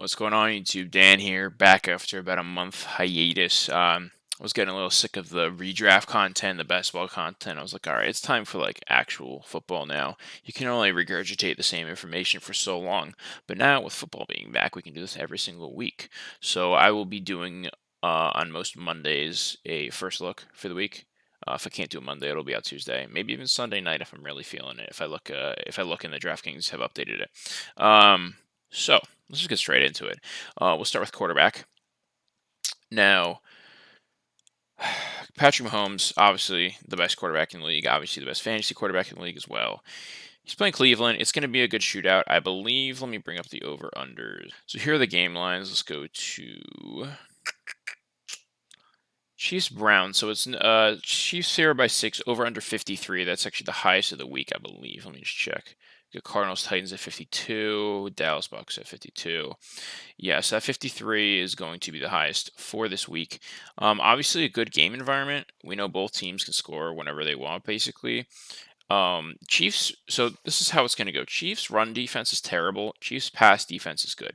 What's going on, YouTube? Dan here, back after about a month hiatus. I was getting a little sick of the redraft content, the basketball content. I was like, all right, it's time for like actual football now. You can only regurgitate the same information for so long, but now with football being back, we can do this every single week. So I will be doing on most Mondays a first look for the week. If I can't do it Monday, it'll be out Tuesday, maybe even Sunday night if I'm really feeling it. If I look and the Draftkings have updated it. So let's just get straight into it. We'll start with quarterback. Now, Patrick Mahomes, obviously the best quarterback in the league, obviously the best fantasy quarterback in the league as well. He's playing Cleveland. It's going to be a good shootout, I believe. Let me bring up the over-unders. So here are the game lines. Let's go to Chiefs-Browns. So it's Chiefs here by 6, over-under 53. That's actually the highest of the week, I believe. Let me just check. Got Cardinals, Titans at 52, Dallas Bucks at 52. Yes, that 53 is going to be the highest for this week. Obviously, a good game environment. We know both teams can score whenever they want, basically. Chiefs, so this is how it's going to go. Chiefs run defense is terrible. Chiefs pass defense is good.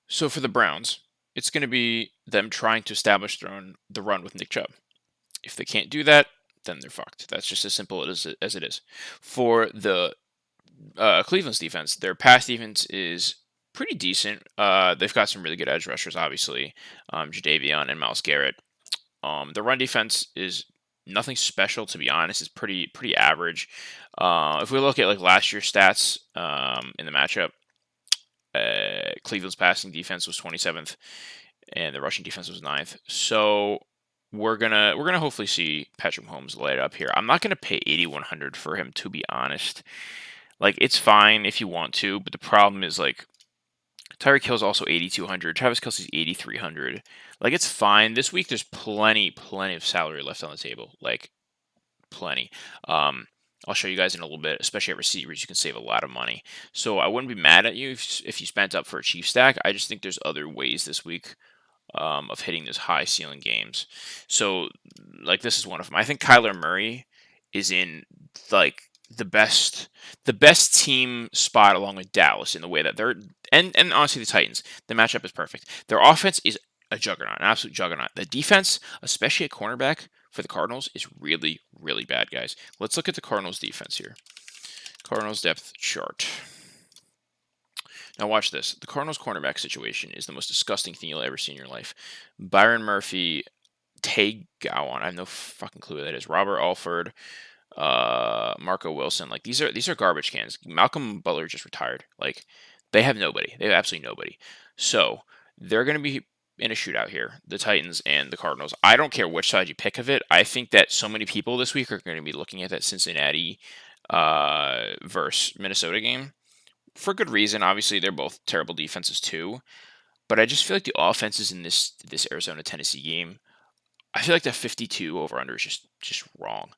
So for the Browns, it's going to be them trying to establish the run with Nick Chubb. If they can't do that, then they're fucked. That's just as simple as it is. For the Cleveland's defense, their pass defense is pretty decent. They've got some really good edge rushers, obviously, Jadeveon and Myles Garrett. The run defense is nothing special, to be honest. It's pretty average. If we look at like last year's stats in the matchup, Cleveland's passing defense was 27th, and the rushing defense was 9th. So we're gonna hopefully see Patrick Mahomes light up here. I'm not gonna pay 8,100 for him, to be honest. Like, it's fine if you want to, but the problem is like Tyreek Hill's also 8,200. Travis Kelce's 8,300. Like, it's fine. This week there's plenty of salary left on the table. Like, plenty. I'll show you guys in a little bit, especially at receivers. You can save a lot of money. So I wouldn't be mad at you if you spent up for a Chief stack. I just think there's other ways this week of hitting those high ceiling games. So, like, this is one of them. I think Kyler Murray is in like the best team spot along with Dallas in the way that they're and honestly the Titans. The matchup is perfect. Their offense is a juggernaut, an absolute juggernaut. The defense, especially at cornerback for the Cardinals, is really bad, guys. Let's look at the Cardinals defense here. Cardinals depth chart. Now watch this. The Cardinals cornerback situation is the most disgusting thing you'll ever see in your life. Byron Murphy, Tay Gowan, I have no fucking clue who that is. Robert Alford, Marco Wilson. Like, these are garbage cans. Malcolm Butler just retired. Like, they have nobody. They have absolutely nobody. So they're going to be in a shootout here, the Titans and the Cardinals. I don't care which side you pick of it. I think that so many people this week are going to be looking at that Cincinnati versus Minnesota game. For good reason. Obviously, they're both terrible defenses too. But I just feel like the offenses in this Arizona-Tennessee game, I feel like the 52 over-under is just wrong.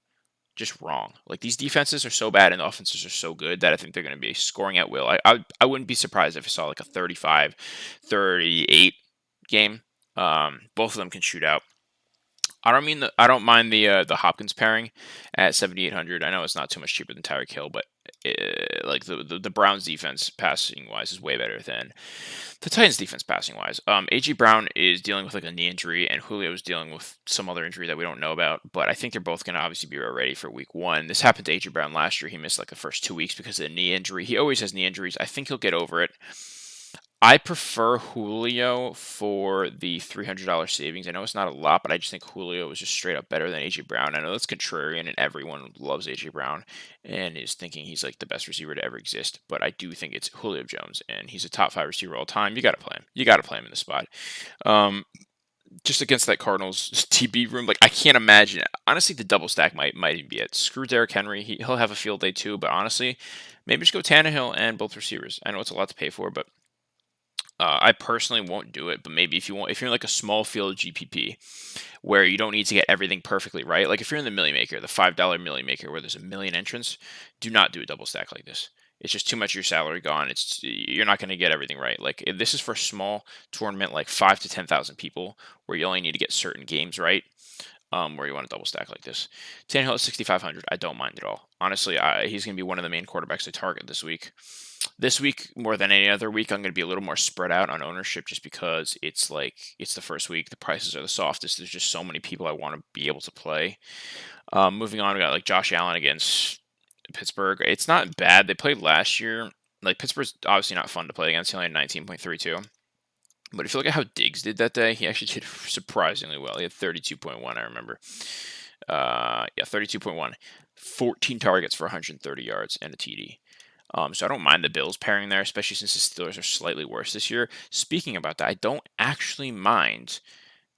Just wrong. Like, these defenses are so bad and the offenses are so good that I think they're going to be scoring at will. I wouldn't be surprised if I saw like a 35-38 game. Both of them can shoot out. I don't mind the Hopkins pairing at 7,800. I know it's not too much cheaper than Tyreek Hill, but like the Browns defense passing wise is way better than the Titans defense passing wise. A.J. Brown is dealing with like a knee injury, and Julio is dealing with some other injury that we don't know about. But I think they're both going to obviously be ready for week 1. This happened to A.J. Brown last year. He missed like the first 2 weeks because of the knee injury. He always has knee injuries. I think he'll get over it. I prefer Julio for the $300 savings. I know it's not a lot, but I just think Julio is just straight up better than A.J. Brown. I know that's contrarian, and everyone loves A.J. Brown and is thinking he's like the best receiver to ever exist. But I do think it's Julio Jones, and he's a top 5 receiver all time. You got to play him. You got to play him in the spot. Just against that Cardinals TB room, like, I can't imagine. Honestly, the double stack might even be it. Screw Derrick Henry. He'll have a field day too, but honestly, maybe just go Tannehill and both receivers. I know it's a lot to pay for, but I personally won't do it, but maybe if you're in like a small field GPP where you don't need to get everything perfectly right, like if you're in the Millie Maker, the $5 Millie Maker where there's a million entrants, do not do a double stack like this. It's just too much of your salary gone. You're not going to get everything right. Like, if this is for a small tournament, like 5 to 10,000 people, where you only need to get certain games right. where you want to double stack like this. Tannehill at 6,500. I don't mind at all. Honestly, he's going to be one of the main quarterbacks to target this week. This week, more than any other week, I'm going to be a little more spread out on ownership just because it's the first week. The prices are the softest. There's just so many people I want to be able to play. Moving on, we got like Josh Allen against Pittsburgh. It's not bad. They played last year. Like, Pittsburgh's obviously not fun to play against. He only had 19.32. But if you look at how Diggs did that day, he actually did surprisingly well. He had 32.1, I remember. 32.1. 14 targets for 130 yards and a TD. So I don't mind the Bills pairing there, especially since the Steelers are slightly worse this year. Speaking about that, I don't actually mind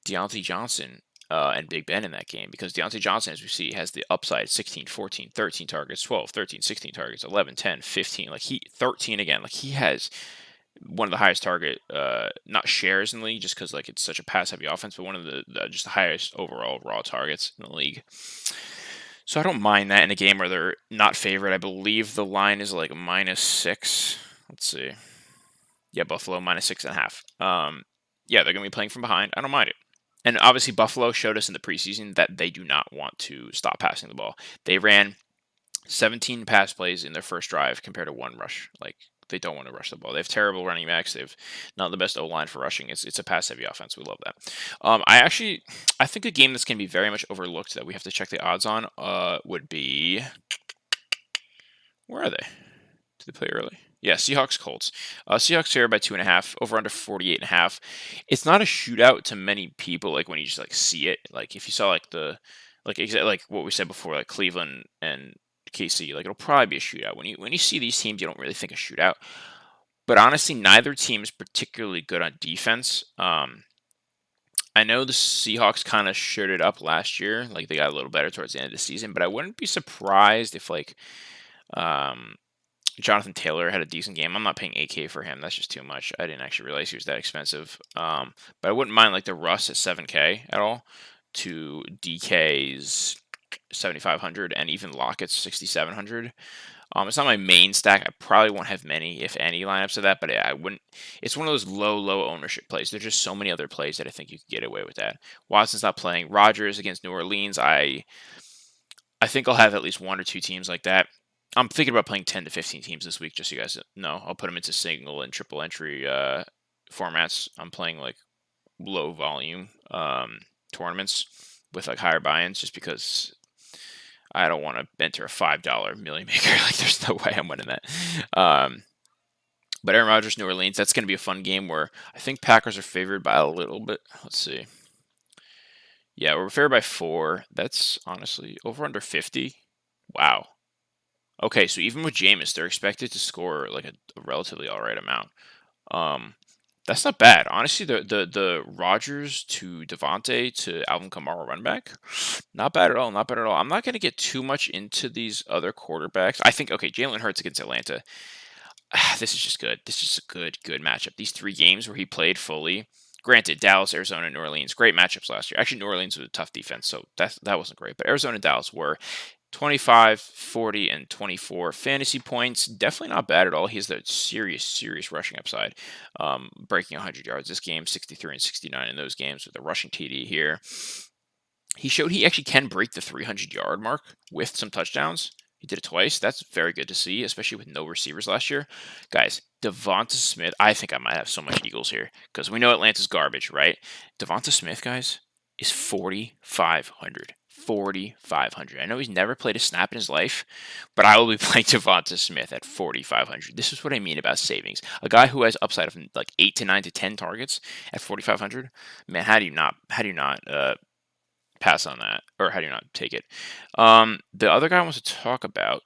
Deontay Johnson and Big Ben in that game, because Deontay Johnson, as we see, has the upside: 16, 14, 13 targets, 12, 13, 16 targets, 11, 10, 15. 13 again. Like, he has one of the highest target, not shares in the league, just because like it's such a pass-heavy offense, but one of the just the highest overall raw targets in the league. So I don't mind that in a game where they're not favored. I believe the line is like -6. Let's see. Yeah, Buffalo -6.5. Yeah, they're going to be playing from behind. I don't mind it. And obviously, Buffalo showed us in the preseason that they do not want to stop passing the ball. They ran 17 pass plays in their first drive compared to 1 rush. Like, they don't want to rush the ball. They have terrible running backs. They've not the best O-line for rushing. It's a pass-heavy offense. We love that. I think a game that's going to be very much overlooked that we have to check the odds on would be, where are they? Did they play early? Yeah, Seahawks Colts. Seahawks here by 2.5, over under 48.5. It's not a shootout to many people. Like, when you just like see it, like if you saw like like what we said before, like Cleveland and KC, like it'll probably be a shootout. When you see these teams, you don't really think a shootout. But honestly, neither team is particularly good on defense. I know the Seahawks kind of showed it up last year. Like, they got a little better towards the end of the season, but I wouldn't be surprised if Jonathan Taylor had a decent game. I'm not paying 8K for him. That's just too much. I didn't actually realize he was that expensive. But I wouldn't mind like the Russ at 7K at all, to DK's 7,500, and even Lockett's 6,700. It's not my main stack. I probably won't have many, if any, lineups of that, but I wouldn't. It's one of those low ownership plays. There's just so many other plays that I think you could get away with that. Watson's not playing. Rodgers against New Orleans. I think I'll have at least 1 or 2 teams like that. I'm thinking about playing 10 to 15 teams this week, just so you guys know. I'll put them into single and triple entry formats. I'm playing like low volume tournaments with like higher buy-ins, just because I don't want to enter a $5 million maker. Like, there's no way I'm winning that. But Aaron Rodgers, New Orleans, that's going to be a fun game where I think Packers are favored by a little bit. Let's see. Yeah, we're favored by 4. That's honestly over under 50. Wow. Okay, so even with Jameis, they're expected to score like a relatively all right amount. That's not bad. Honestly, the Rodgers to Devontae to Alvin Kamara run back, not bad at all. Not bad at all. I'm not going to get too much into these other quarterbacks. I think, okay, Jalen Hurts against Atlanta. This is just good. This is just a good matchup. These 3 games where he played fully. Granted, Dallas, Arizona, New Orleans, great matchups last year. Actually, New Orleans was a tough defense, so that wasn't great. But Arizona and Dallas were 25, 40, and 24 fantasy points. Definitely not bad at all. He has the serious rushing upside. Breaking 100 yards this game, 63 and 69 in those games with a rushing TD here. He showed he actually can break the 300-yard mark with some touchdowns. He did it twice. That's very good to see, especially with no receivers last year. Guys, Devonta Smith, I think I might have so much Eagles here, because we know Atlanta's garbage, right? Devonta Smith, guys, is 4,500. 4,500. I know he's never played a snap in his life, but I will be playing Devonta Smith at 4,500. This is what I mean about savings. A guy who has upside of like 8 to 9 to 10 targets at 4,500. Man, how do you not pass on that, or how do you not take it? The other guy I want to talk about,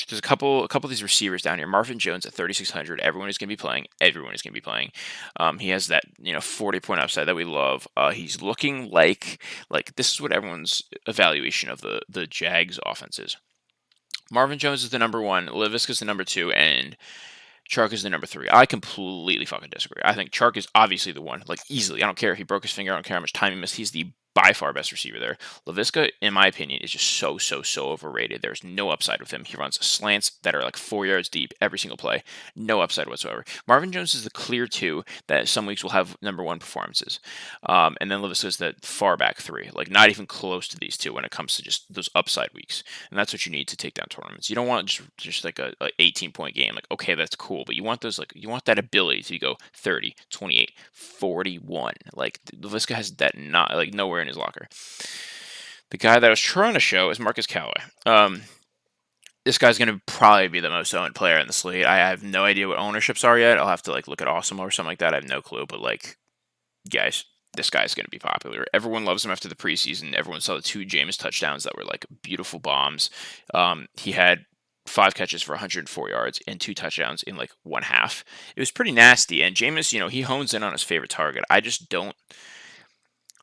there's a couple of these receivers down here. Marvin Jones at 3,600. Everyone is going to be playing. He has that 40-point upside that we love. He's looking like this is what everyone's evaluation of the Jags offense is. Marvin Jones is the number 1, Laviska is the number 2, and Chark is the number 3. I completely fucking disagree. I think Chark is obviously the one, like easily. I don't care if he broke his finger. I don't care how much time he missed. He's the by far best receiver there. Laviska, in my opinion, is just so overrated. There's no upside with him. He runs slants that are like 4 yards deep every single play. No upside whatsoever. Marvin Jones is the clear 2 that some weeks will have number 1 performances. And then Laviska is the far back 3. Like, not even close to these 2 when it comes to just those upside weeks. And that's what you need to take down tournaments. You don't want just like a 18-point game. Like, okay, that's cool. But you want those, like, you want that ability to go 30, 28, 41. Like, Laviska has that not, like, nowhere in his locker. The guy that I was trying to show is Marcus Callaway. This guy's going to probably be the most owned player in the slate. I have no idea what ownerships are yet. I'll have to like look at Awesome or something like that. I have no clue. But like, guys, this guy's going to be popular. Everyone loves him after the preseason. Everyone saw the 2 Jameis touchdowns that were like beautiful bombs. He had 5 catches for 104 yards and 2 touchdowns in like 1 half. It was pretty nasty. And Jameis, he hones in on his favorite target. I just don't.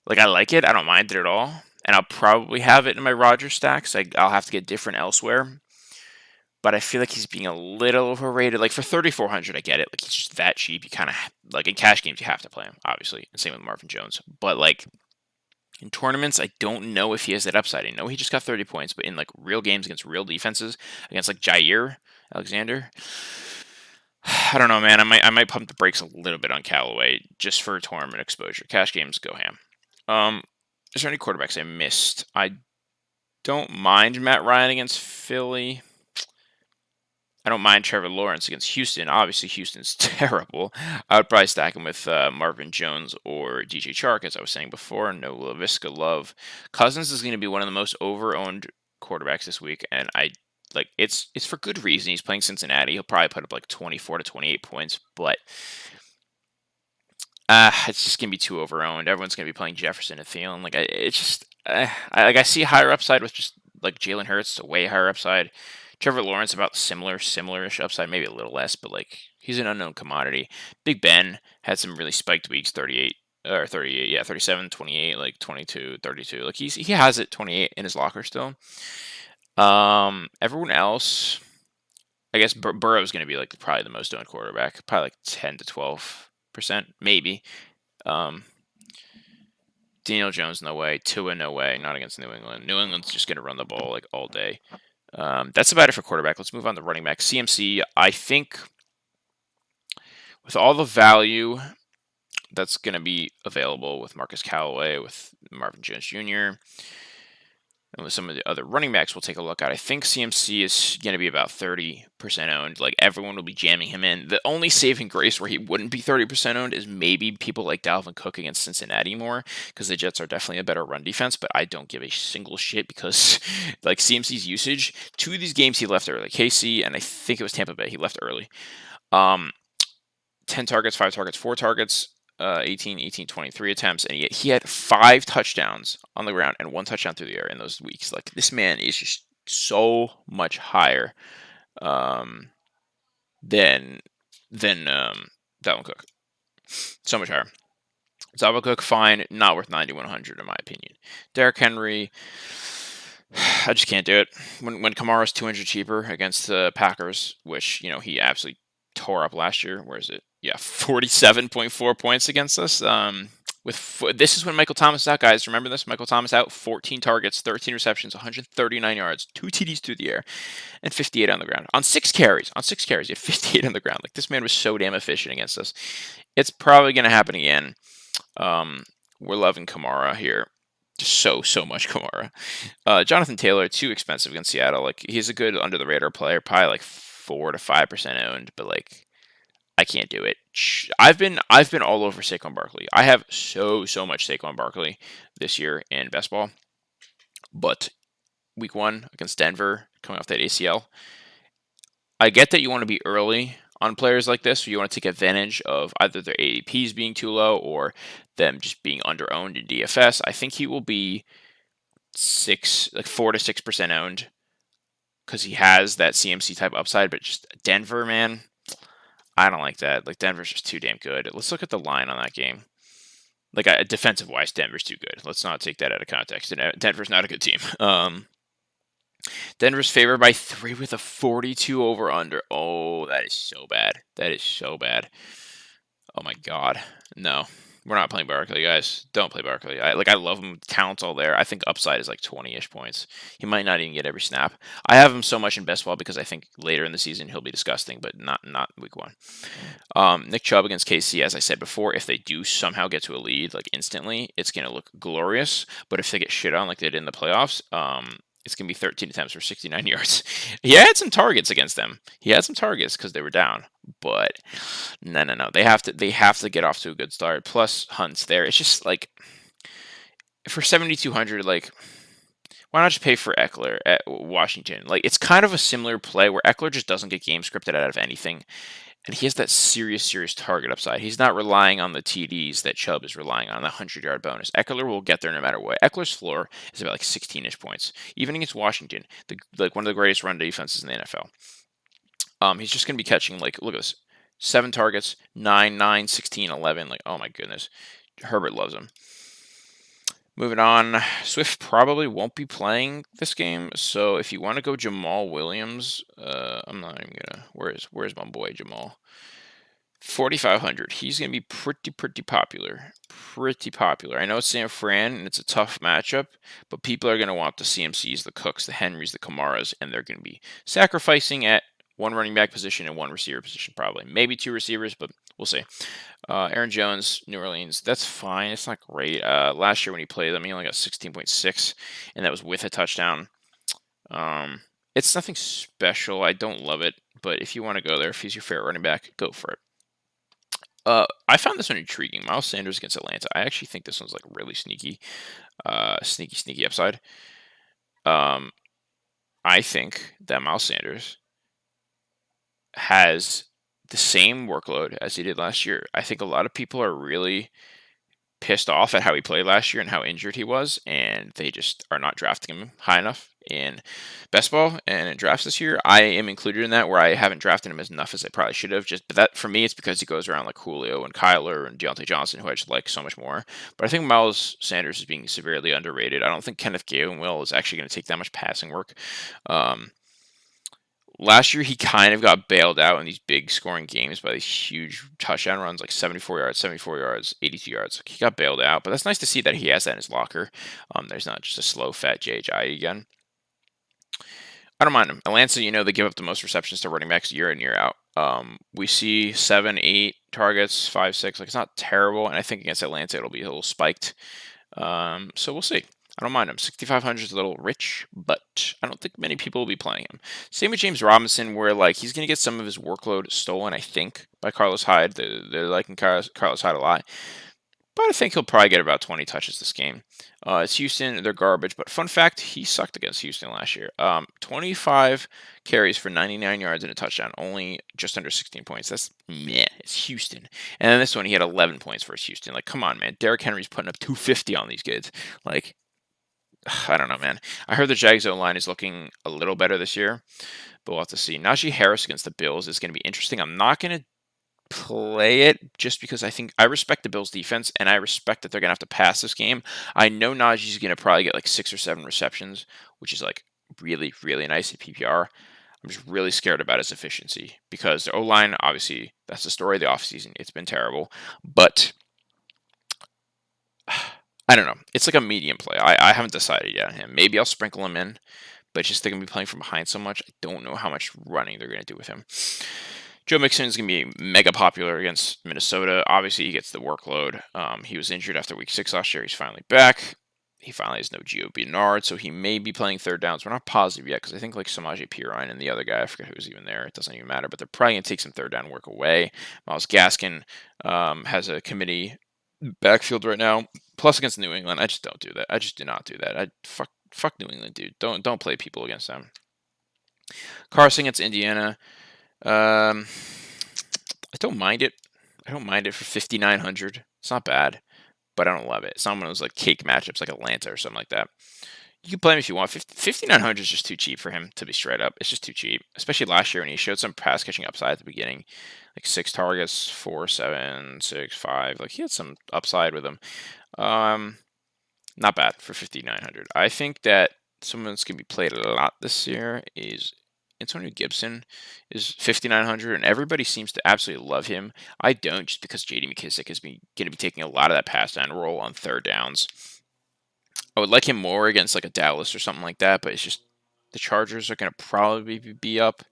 Like, I like it. I don't mind it at all. And I'll probably have it in my Rodgers stacks. I'll have to get different elsewhere. But I feel like he's being a little overrated. Like, for 3,400, I get it. Like, he's just that cheap. You kind of, like, in cash games, you have to play him, obviously. And same with Marvin Jones. But, like, in tournaments, I don't know if he has that upside. I know he just got 30 points. But in, like, real games against real defenses, against, like, Jair Alexander, I don't know, man. I might pump the brakes a little bit on Callaway just for tournament exposure. Cash games, go ham. Is there any quarterbacks I missed? I don't mind Matt Ryan against Philly. I don't mind Trevor Lawrence against Houston. Obviously, Houston's terrible. I would probably stack him with Marvin Jones or DJ Chark, as I was saying before. No Laviska love. Cousins is going to be one of the most over-owned quarterbacks this week, and it's for good reason. He's playing Cincinnati. He'll probably put up like 24 to 28 points, but it's just gonna be too over-owned. Everyone's gonna be playing Jefferson and Thielen. Like, I see higher upside with just like Jalen Hurts, a way higher upside. Trevor Lawrence about similar-ish upside, maybe a little less, but like, he's an unknown commodity. Big Ben had some really spiked weeks, 37, 28, like 22, 32. Like, he has it 28 in his locker still. Everyone else, I guess Burrow's gonna be like probably the most owned quarterback, probably like 10 to 12%, maybe. Daniel Jones, no way. Tua, no way. Not against New England. New England's just going to run the ball like all day. That's about it for quarterback. Let's move on to running back. CMC, I think with all the value that's going to be available with Marcus Callaway, with Marvin Jones Jr., and with some of the other running backs we'll take a look at, I think CMC is going to be about 30% owned. Like, everyone will be jamming him in. The only saving grace where he wouldn't be 30% owned is maybe people like Dalvin Cook against Cincinnati more, because the Jets are definitely a better run defense, but I don't give a single shit because, like, CMC's usage, 2 of these games he left early. KC, and I think it was Tampa Bay, he left early. 10 targets, 5 targets, 4 targets. 18, 23 attempts, and he had 5 touchdowns on the ground and 1 touchdown through the air in those weeks. Like, this man is just so much higher than Dalvin Cook. So much higher. Dalvin Cook, fine, not worth 9,100 in my opinion. Derrick Henry, I just can't do it. When Kamara's 200 cheaper against the Packers, which, he absolutely tore up last year. Where is it? Yeah, 47.4 points against us. This is when Michael Thomas is out, guys. Remember this? Michael Thomas out, 14 targets, 13 receptions, 139 yards, 2 TDs through the air, and 58 on the ground. On 6 carries, he had 58 on the ground. Like, this man was so damn efficient against us. It's probably going to happen again. We're loving Kamara here. Just so much Kamara. Jonathan Taylor, too expensive against Seattle. Like, he's a good under-the-radar player, probably like 4 to 5% owned, but like, I can't do it. I've been all over Saquon Barkley. I have so much Saquon Barkley this year in best ball. But week 1 against Denver, coming off that ACL, I get that you want to be early on players like this, so you want to take advantage of either their ADPs being too low or them just being under-owned in DFS. I think he will be 4 to 6% owned because he has that CMC type upside, but just Denver, man, I don't like that. Like, Denver's just too damn good. Let's look at the line on that game. Like, defensive-wise, Denver's too good. Let's not take that out of context. Denver's not a good team. Denver's favored by 3 with a 42 over-under. Oh, that is so bad. That is so bad. Oh, my God. No. We're not playing Barkley, guys. Don't play Barkley. I love him. Talent's all there. I think upside is like 20-ish points. He might not even get every snap. I have him so much in best ball because I think later in the season he'll be disgusting, but not week one. Nick Chubb against KC, as I said before, if they do somehow get to a lead like instantly, it's gonna look glorious. But if they get shit on like they did in the playoffs, it's going to be 13 attempts for 69 yards. He had some targets against them. He had some targets because they were down. But no. They have to get off to a good start. Plus Hunt's there. It's just like for 7,200, like why not just pay for Eckler at Washington? Like it's kind of a similar play where Eckler just doesn't get game scripted out of anything. And he has that serious target upside. He's not relying on the TDs that Chubb is relying on, the 100-yard bonus. Eckler will get there no matter what. Eckler's floor is about like 16-ish points. Even against Washington, like one of the greatest run defenses in the NFL. He's just going to be catching, like, look at this. 7 targets, 9, 16, 11. Like, oh my goodness. Herbert loves him. Moving on, Swift probably won't be playing this game, so if you want to go Jamal Williams, I'm not even gonna. Where's my boy Jamal? 4,500. He's gonna be pretty popular. Pretty popular. I know it's San Fran and it's a tough matchup, but people are gonna want the CMCs, the Cooks, the Henrys, the Kamaras, and they're gonna be sacrificing at one running back position and one receiver position, probably. Maybe 2 receivers, but we'll see. Aaron Jones, New Orleans, that's fine. It's not great. Last year when he played them, he only got 16.6, and that was with a touchdown. It's nothing special. I don't love it, but if you want to go there, if he's your favorite running back, go for it. I found this one intriguing. Miles Sanders against Atlanta. I actually think this one's like really sneaky, sneaky upside. I think that Miles Sanders has the same workload as he did last year. I think a lot of people are really pissed off at how he played last year and how injured he was, and they just are not drafting him high enough in best ball and in drafts this year. I am included in that, where I haven't drafted him as enough as I probably should have. But that for me, it's because he goes around like Julio and Kyler and Deontay Johnson, who I just like so much more. But I think Miles Sanders is being severely underrated. I don't think Kenneth Gainwell is actually going to take that much passing work. Last year, he kind of got bailed out in these big scoring games by these huge touchdown runs, like 74 yards, 82 yards. He got bailed out, but that's nice to see that he has that in his locker. There's not just a slow, fat JHI again. I don't mind him. Atlanta, they give up the most receptions to running backs year in, year out. We see 7, 8 targets, 5, 6. Like, it's not terrible, and I think against Atlanta, it'll be a little spiked. So we'll see. I don't mind him. 6,500 is a little rich, but I don't think many people will be playing him. Same with James Robinson, where like he's going to get some of his workload stolen, I think, by Carlos Hyde. They're liking Carlos Hyde a lot. But I think he'll probably get about 20 touches this game. It's Houston. They're garbage. But fun fact, he sucked against Houston last year. 25 carries for 99 yards and a touchdown. Only just under 16 points. That's meh. It's Houston. And then this one, he had 11 points versus Houston. Like, come on, man. Derrick Henry's putting up 250 on these kids. Like, I don't know, man. I heard the Jags O-line is looking a little better this year, but we'll have to see. Najee Harris against the Bills is going to be interesting. I'm not going to play it just because I respect the Bills defense, and I respect that they're going to have to pass this game. I know Najee's going to probably get like 6 or 7 receptions, which is like really, really nice at PPR. I'm just really scared about his efficiency because the O-line, obviously, that's the story of the offseason. It's been terrible, but I don't know. It's like a medium play. I haven't decided yet on him. Maybe I'll sprinkle him in, but just they're going to be playing from behind so much. I don't know how much running they're going to do with him. Joe Mixon is going to be mega popular against Minnesota. Obviously, he gets the workload. He was injured after week 6 last year. He's finally back. He finally has no Gio Bernard, so he may be playing third downs. We're not positive yet because I think like Samaje Perine and the other guy, I forget who was even there. It doesn't even matter, but they're probably going to take some third down work away. Myles Gaskin has a committee backfield right now. Plus against New England, I just don't do that. I just do not do that. Fuck New England, dude. Don't play people against them. Carson against Indiana. I don't mind it. I don't mind it for 5,900. It's not bad, but I don't love it. It's not one of those like cake matchups like Atlanta or something like that. You can play him if you want. 5,900 is just too cheap for him, to be straight up. It's just too cheap, especially last year when he showed some pass catching upside at the beginning, like 6 targets, 4, 7, 6, 5. Like he had some upside with him. Not bad for 5,900. I think that someone that's gonna be played a lot this year is Antonio Gibson is 5,900, and everybody seems to absolutely love him. I don't, just because J.D. McKissic is going to be taking a lot of that pass down role on third downs. I would like him more against like a Dallas or something like that, but it's just the Chargers are going to probably be up,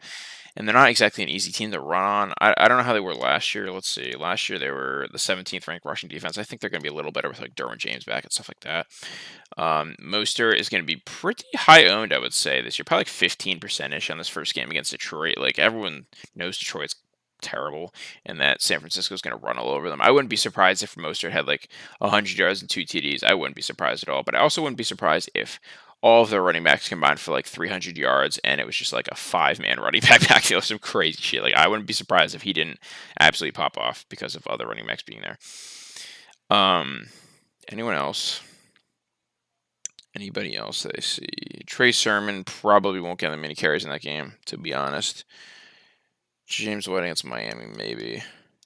and they're not exactly an easy team to run on. I don't know how they were last year. Let's see. Last year they were the 17th ranked rushing defense. I think they're going to be a little better with like Derwin James back and stuff like that. Mostert is going to be pretty high owned, I would say, this year. Probably like 15%-ish on this first game against Detroit. Like, everyone knows Detroit's terrible and that San Francisco's going to run all over them. I wouldn't be surprised if Mostert had like 100 yards and 2 TDs. I wouldn't be surprised at all. But I also wouldn't be surprised if all of their running backs combined for like 300 yards and it was just like a 5-man running back backfield, some crazy shit. Like, I wouldn't be surprised if he didn't absolutely pop off because of other running backs being there. Anyone else? Anybody else that I see? Trey Sermon probably won't get that many carries in that game, to be honest. James White against Miami, maybe.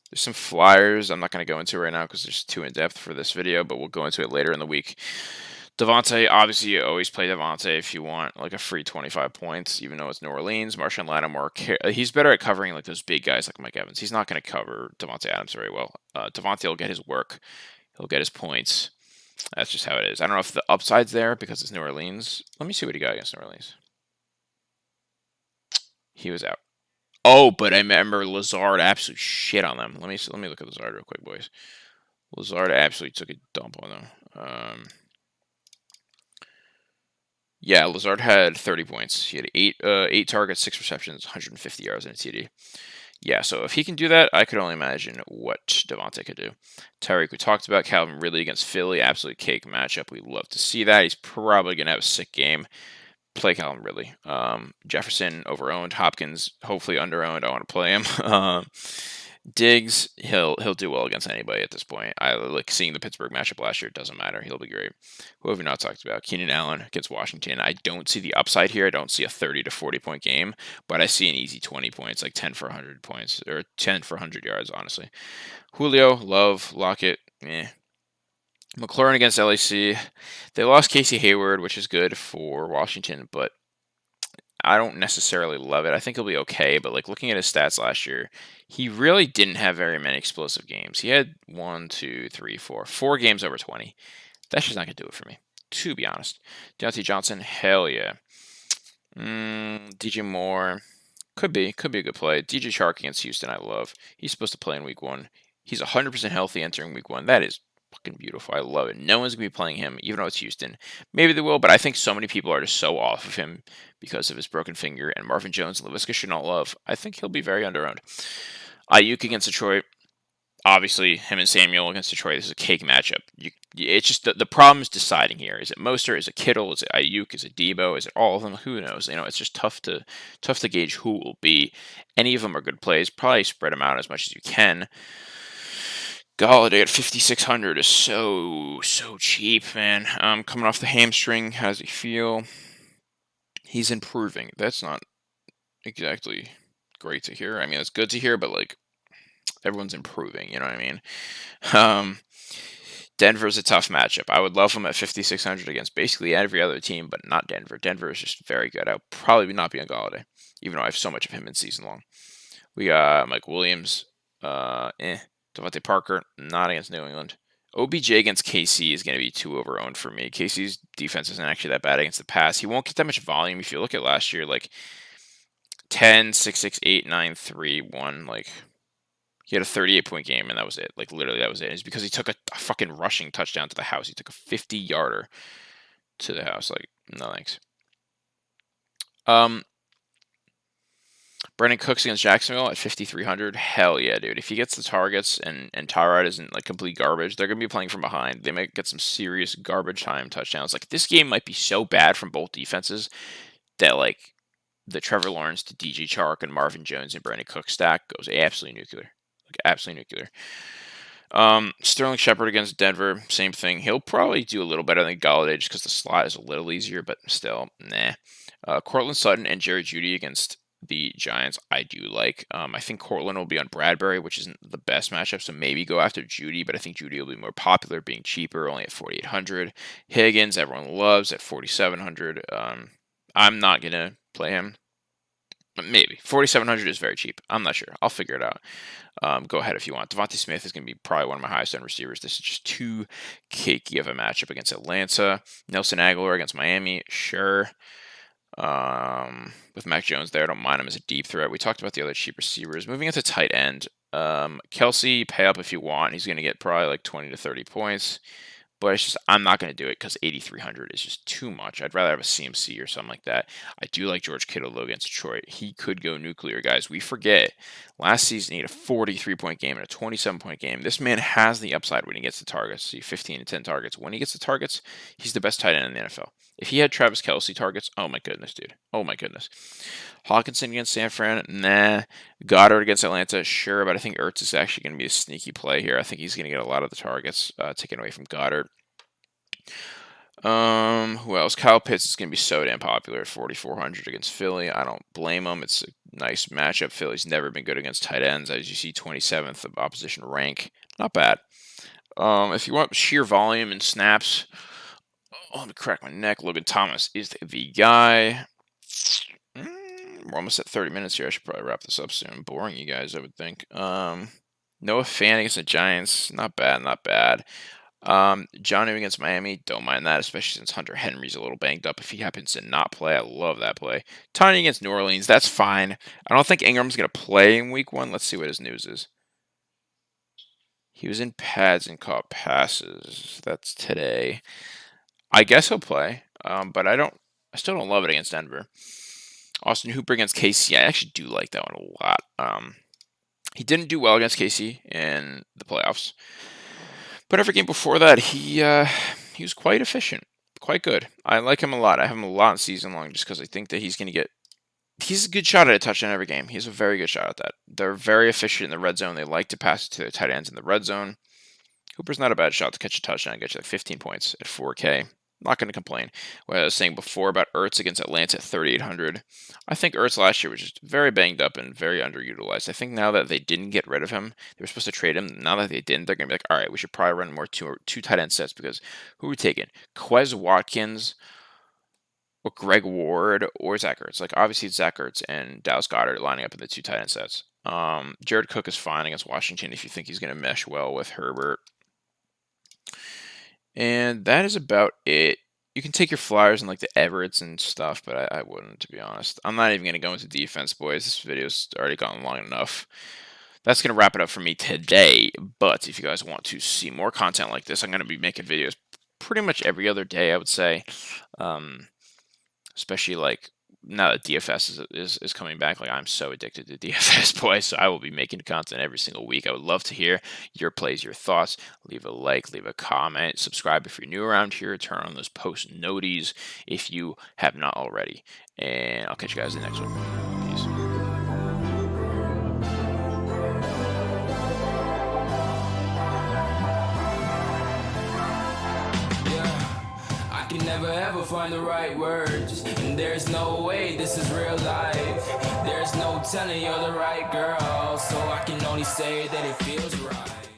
There's some flyers I'm not going to go into right now because it's too in-depth for this video, but we'll go into it later in the week. Devonta, obviously you always play Devonta if you want like a free 25 points, even though it's New Orleans. Marshawn Lattimore, he's better at covering like those big guys like Mike Evans. He's not going to cover Devonta Adams very well. Devonta will get his work. He'll get his points. That's just how it is. I don't know if the upside's there because it's New Orleans. Let me see what he got against New Orleans. He was out. Oh, but I remember Lazard absolutely shit on them. Let me look at Lazard real quick, boys. Lazard absolutely took a dump on them. Yeah, Lazard had 30 points. He had 8 targets, 6 receptions, 150 yards, and a TD. Yeah, so if he can do that, I could only imagine what Devonta could do. Tyreek, we talked about. Calvin Ridley against Philly, absolute cake matchup. We love to see that. He's probably going to have a sick game. Play Calvin Ridley. Jefferson over-owned. Hopkins hopefully under-owned. I want to play him. Diggs, he'll do well against anybody at this point. I like seeing the Pittsburgh matchup last year. It doesn't matter. He'll be great. Who have we not talked about? Keenan Allen against Washington. I don't see the upside here. I don't see a 30 to 40 point game, but I see an easy 20 points, like 10 for 100 points, or 10 for 100 yards, honestly. Julio, Love, Lockett, McLaurin against LAC. They lost Casey Hayward, which is good for Washington, but I don't necessarily love it. I think he'll be okay, but like looking at his stats last year, he really didn't have very many explosive games. He had 4 games over 20. That's just not going to do it for me, to be honest. Deontay Johnson, hell yeah. DJ Moore, could be a good play. DJ Chark against Houston, I love. He's supposed to play in week 1. He's 100% healthy entering week 1. That is fucking beautiful. I love it. No one's going to be playing him, even though it's Houston. Maybe they will, but I think so many people are just so off of him because of his broken finger, and Marvin Jones and Laviska Shenault. I think he'll be very under-owned. Ayuk against Detroit. Obviously, him and Samuel against Detroit, this is a cake matchup. It's just the problem is deciding here. Is it Mostert? Is it Kittle? Is it Ayuk? Is it Debo? Is it all of them? Who knows? It's just tough to gauge who will be. Any of them are good plays. Probably spread them out as much as you can. Golladay at 5,600 is so cheap, man. Coming off the hamstring, how does he feel? He's improving. That's not exactly great to hear. I mean, it's good to hear, but like everyone's improving. You know what I mean? Denver's a tough matchup. I would love him at 5,600 against basically every other team, but not Denver. Denver is just very good. I'll probably not be on Golladay, even though I have so much of him in season long. We got Mike Williams. Devontae Parker, not against New England. OBJ against KC is going to be too over-owned for me. KC's defense isn't actually that bad against the pass. He won't get that much volume. If you look at last year, like 10, 6, 6, 8, 9, 3, 1, like he had a 38-point game, and that was it. Like literally, that was it. It's because he took a fucking rushing touchdown to the house. He took a 50-yarder to the house. Like, no thanks. Brandon Cooks against Jacksonville at 5,300. Hell yeah, dude. If he gets the targets and Tyrod isn't like complete garbage, they're going to be playing from behind. They might get some serious garbage time touchdowns. Like, this game might be so bad from both defenses that like the Trevor Lawrence to DJ Chark and Marvin Jones and Brandon Cooks stack goes absolutely nuclear. Like, absolutely nuclear. Sterling Shepard against Denver, same thing. He'll probably do a little better than Golladay just because the slot is a little easier, but still, nah. Cortland Sutton and Jerry Jeudy against the Giants, I do like. I think Cortland will be on Bradbury, which isn't the best matchup, so maybe go after Jeudy, but I think Jeudy will be more popular, being cheaper, only at 4,800. Higgins, everyone loves at 4,700. I'm not going to play him. Maybe 4,700 is very cheap. I'm not sure. I'll figure it out. Go ahead if you want. Devonta Smith is going to be probably one of my highest end receivers. This is just too cakey of a matchup against Atlanta. Nelson Aguilar against Miami, sure. With Mac Jones there, I don't mind him as a deep threat. We talked about the other cheap receivers. Moving into tight end, Kelsey, pay up if you want. He's going to get probably like 20 to 30 points. But it's just, I'm not going to do it because 8,300 is just too much. I'd rather have a CMC or something like that. I do like George Kittle, though, against Detroit. He could go nuclear, guys. We forget, last season he had a 43-point game and a 27-point game. This man has the upside when he gets the targets. See, 15 to 10 targets. When he gets the targets, he's the best tight end in the NFL. If he had Travis Kelce targets, oh my goodness, dude. Oh my goodness. Hawkinson against San Fran, nah. Goddard against Atlanta, sure, but I think Ertz is actually going to be a sneaky play here. I think he's going to get a lot of the targets taken away from Goddard. Who else? Kyle Pitts is going to be so damn popular at 4,400 against Philly. I don't blame him. It's a nice matchup. Philly's never been good against tight ends. As you see, 27th of opposition rank. Not bad. If you want sheer volume and snaps, let me crack my neck. Logan Thomas is the guy. We're almost at 30 minutes here. I should probably wrap this up soon. Boring you guys, I would think. Noah Fant against the Giants. Not bad, not bad. Johnny against Miami. Don't mind that, especially since Hunter Henry's a little banged up. If he happens to not play, I love that play. Tiny against New Orleans. That's fine. I don't think Ingram's going to play in week 1. Let's see what his news is. He was in pads and caught passes. That's today. I guess he'll play, but I still don't love it against Denver. Austin Hooper against KC. I actually do like that one a lot. He didn't do well against KC in the playoffs, but every game before that, he was quite efficient, quite good. I like him a lot. I have him a lot season long just because I think that he's going to get. He's a good shot at a touchdown every game. He's a very good shot at that. They're very efficient in the red zone. They like to pass it to their tight ends in the red zone. Hooper's not a bad shot to catch a touchdown and get you like 15 points at 4K. Not going to complain. What I was saying before about Ertz against Atlanta at 3,800. I think Ertz last year was just very banged up and very underutilized. I think now that they didn't get rid of him, they were supposed to trade him. Now that they didn't, they're going to be like, all right, we should probably run more two tight end sets because who are we taking? Quez Watkins or Greg Ward or Zach Ertz? Like, obviously, it's Zach Ertz and Dallas Goedert lining up in the 2 tight end sets. Jared Cook is fine against Washington if you think he's going to mesh well with Herbert. And that is about it. You can take your flyers and like the Everetts and stuff, but I wouldn't, to be honest. I'm not even going to go into defense, boys. This video's already gone long enough. That's going to wrap it up for me today. But if you guys want to see more content like this, I'm going to be making videos pretty much every other day, I would say. Especially like now that DFS is coming back. Like, I'm so addicted to DFS, boys. So I will be making content every single week. I would love to hear your plays, your thoughts. Leave a like, leave a comment, subscribe if you're new around here. Turn on those post noties if you have not already. And I'll catch you guys in the next one. Peace. Can never ever find the right words, and there's no way this is real life. There's no telling you're the right girl, so I can only say that it feels right.